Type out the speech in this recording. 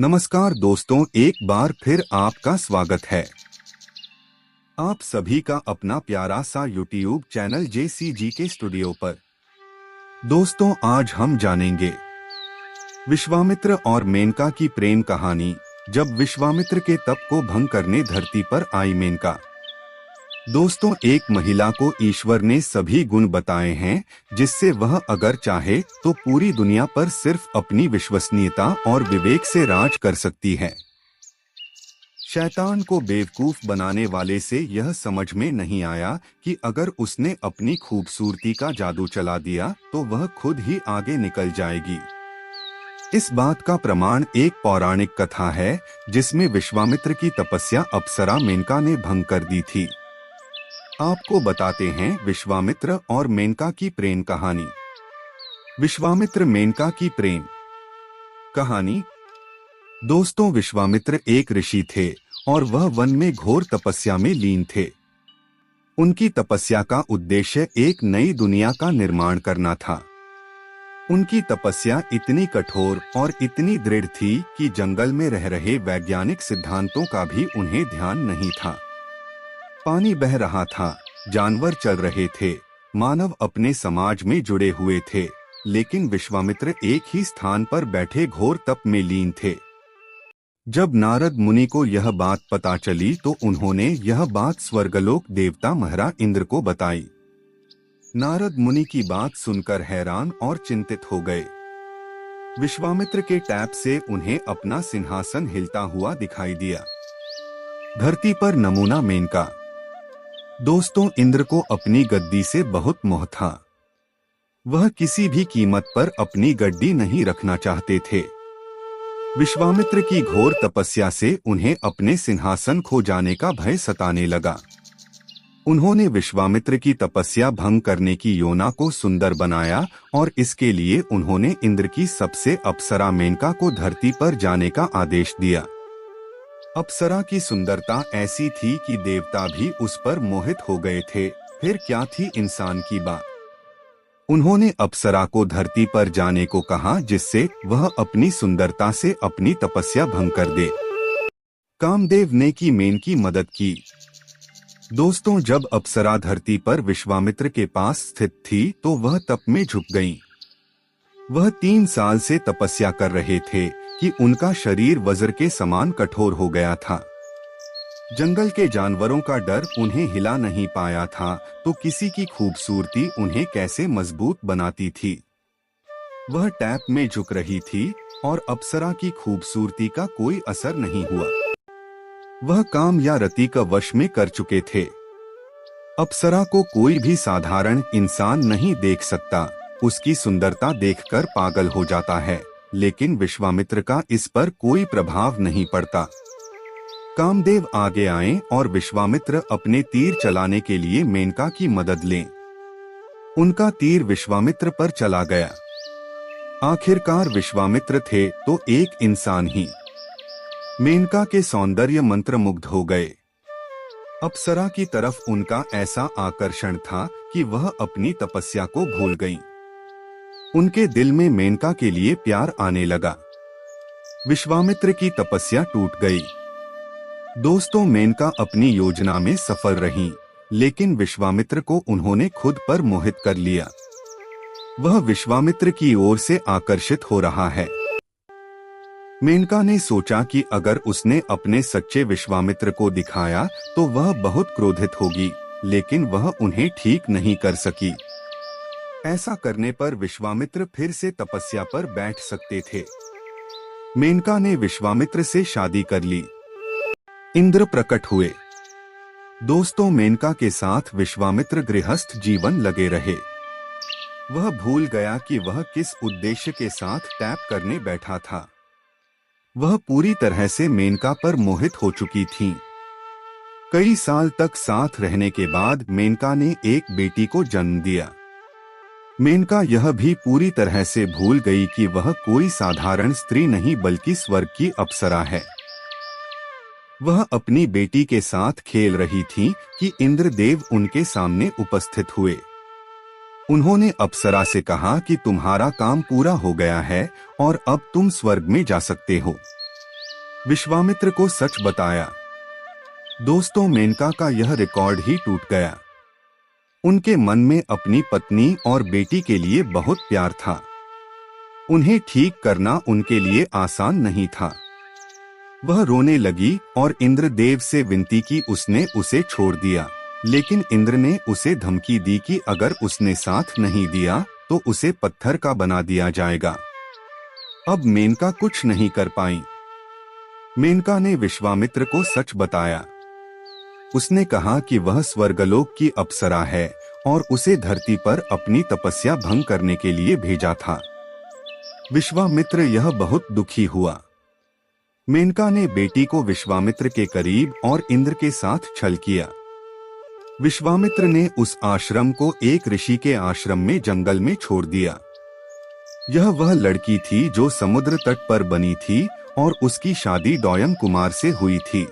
नमस्कार दोस्तों, एक बार फिर आपका स्वागत है। आप सभी का अपना प्यारा सा YouTube चैनल JCG के स्टूडियो पर। दोस्तों, आज हम जानेंगे विश्वामित्र और मेनका की प्रेम कहानी। जब विश्वामित्र के तप को भंग करने धरती पर आई मेनका। दोस्तों, एक महिला को ईश्वर ने सभी गुण बताए हैं जिससे वह अगर चाहे तो पूरी दुनिया पर सिर्फ अपनी विश्वसनीयता और विवेक से राज कर सकती है। शैतान को बेवकूफ बनाने वाले से यह समझ में नहीं आया कि अगर उसने अपनी खूबसूरती का जादू चला दिया तो वह खुद ही आगे निकल जाएगी। इस बात का प्रमाण एक पौराणिक कथा है जिसमें विश्वामित्र की तपस्या अप्सरा मेनका ने भंग कर दी थी। आपको बताते हैं विश्वामित्र और मेनका की प्रेम कहानी। विश्वामित्र मेनका की प्रेम कहानी। दोस्तों, विश्वामित्र एक ऋषि थे और वह वन में घोर तपस्या में लीन थे। उनकी तपस्या का उद्देश्य एक नई दुनिया का निर्माण करना था। उनकी तपस्या इतनी कठोर और इतनी दृढ़ थी कि जंगल में रह रहे वैज्ञानिक सिद्धांतों का भी उन्हें ध्यान नहीं था। पानी बह रहा था, जानवर चल रहे थे, मानव अपने समाज में जुड़े हुए थे, लेकिन विश्वामित्र एक ही स्थान पर बैठे घोर तप में लीन थे। जब नारद मुनि को यह बात पता चली तो उन्होंने यह बात स्वर्गलोक देवता महाराज इंद्र को बताई। नारद मुनि की बात सुनकर हैरान और चिंतित हो गए। विश्वामित्र के टैप से उन्हें अपना सिंहासन हिलता हुआ दिखाई दिया। धरती पर नमूना मेनका। दोस्तों, इंद्र को अपनी गद्दी से बहुत मोह था। वह किसी भी कीमत पर अपनी गद्दी नहीं रखना चाहते थे। विश्वामित्र की घोर तपस्या से उन्हें अपने सिंहासन खो जाने का भय सताने लगा। उन्होंने विश्वामित्र की तपस्या भंग करने की योजना को सुंदर बनाया और इसके लिए उन्होंने इंद्र की सबसे अप्सरा मेनका को धरती पर जाने का आदेश दिया। अप्सरा की सुंदरता ऐसी थी कि देवता भी उस पर मोहित हो गए थे। फिर क्या थी इंसान की बात। उन्होंने अप्सरा को धरती पर जाने को कहा जिससे वह अपनी सुंदरता से अपनी तपस्या भंग कर दे। कामदेव ने की मेन की मदद की। दोस्तों, जब अप्सरा धरती पर विश्वामित्र के पास स्थित थी तो वह तप में झुक गईं। वह 3 साल से तपस्या कर रहे थे कि उनका शरीर वज्र के समान कठोर हो गया था। जंगल के जानवरों का डर उन्हें हिला नहीं पाया था तो किसी की खूबसूरती उन्हें कैसे मजबूत बनाती थी। वह टैप में झुक रही थी और अप्सरा की खूबसूरती का कोई असर नहीं हुआ। वह काम या रति का वश में कर चुके थे। अप्सरा को कोई भी साधारण इंसान नहीं देख सकता। उसकी सुंदरता देखकर पागल हो जाता है, लेकिन विश्वामित्र का इस पर कोई प्रभाव नहीं पड़ता। कामदेव आगे आए और विश्वामित्र अपने तीर चलाने के लिए मेनका की मदद लें। उनका तीर विश्वामित्र पर चला गया। आखिरकार विश्वामित्र थे तो एक इंसान ही। मेनका के सौंदर्य मंत्रमुग्ध हो गए। अप्सरा की तरफ उनका ऐसा आकर्षण था कि वह अपनी तपस्या को भूल गईं। उनके दिल में मेनका के लिए प्यार आने लगा। विश्वामित्र की तपस्या टूट गई। दोस्तों, मेनका अपनी योजना में सफल रहीं, लेकिन विश्वामित्र को उन्होंने खुद पर मोहित कर लिया। वह विश्वामित्र की ओर से आकर्षित हो रहा है। मेनका ने सोचा कि अगर उसने अपने सच्चे विश्वामित्र को दिखाया तो वह बहुत क्रोधित होगी, लेकिन वह उन्हें ठीक नहीं कर सकी। ऐसा करने पर विश्वामित्र फिर से तपस्या पर बैठ सकते थे। मेनका ने विश्वामित्र से शादी कर ली। इंद्र प्रकट हुए। दोस्तों, मेनका के साथ विश्वामित्र गृहस्थ जीवन लगे रहे। वह भूल गया कि वह किस उद्देश्य के साथ टैप करने बैठा था। वह पूरी तरह से मेनका पर मोहित हो चुकी थीं। कई साल तक साथ रहने के बाद मेनका ने एक बेटी को जन्म दिया। मेनका यह भी पूरी तरह से भूल गई कि वह कोई साधारण स्त्री नहीं बल्कि स्वर्ग की अप्सरा है। वह अपनी बेटी के साथ खेल रही थी कि इंद्रदेव उनके सामने उपस्थित हुए। उन्होंने अप्सरा से कहा कि तुम्हारा काम पूरा हो गया है और अब तुम स्वर्ग में जा सकते हो। विश्वामित्र को सच बताया। दोस्तों, मेनका का यह रिकॉर्ड ही टूट गया। उनके मन में अपनी पत्नी और बेटी के लिए बहुत प्यार था। उन्हें ठीक करना उनके लिए आसान नहीं था। वह रोने लगी और इंद्रदेव से विनती की उसने उसे छोड़ दिया, लेकिन इंद्र ने उसे धमकी दी कि अगर उसने साथ नहीं दिया तो उसे पत्थर का बना दिया जाएगा। अब मेनका कुछ नहीं कर पाई। मेनका ने विश्वामित्र को सच बताया। उसने कहा कि वह स्वर्गलोक की अप्सरा है और उसे धरती पर अपनी तपस्या भंग करने के लिए भेजा था। विश्वामित्र यह बहुत दुखी हुआ। मेनका ने बेटी को विश्वामित्र के करीब और इंद्र के साथ छल किया। विश्वामित्र ने उस आश्रम को एक ऋषि के आश्रम में जंगल में छोड़ दिया। यह वह लड़की थी जो समुद्र तट पर बनी थी और उसकी शादी डॉयम कुमार से हुई थी।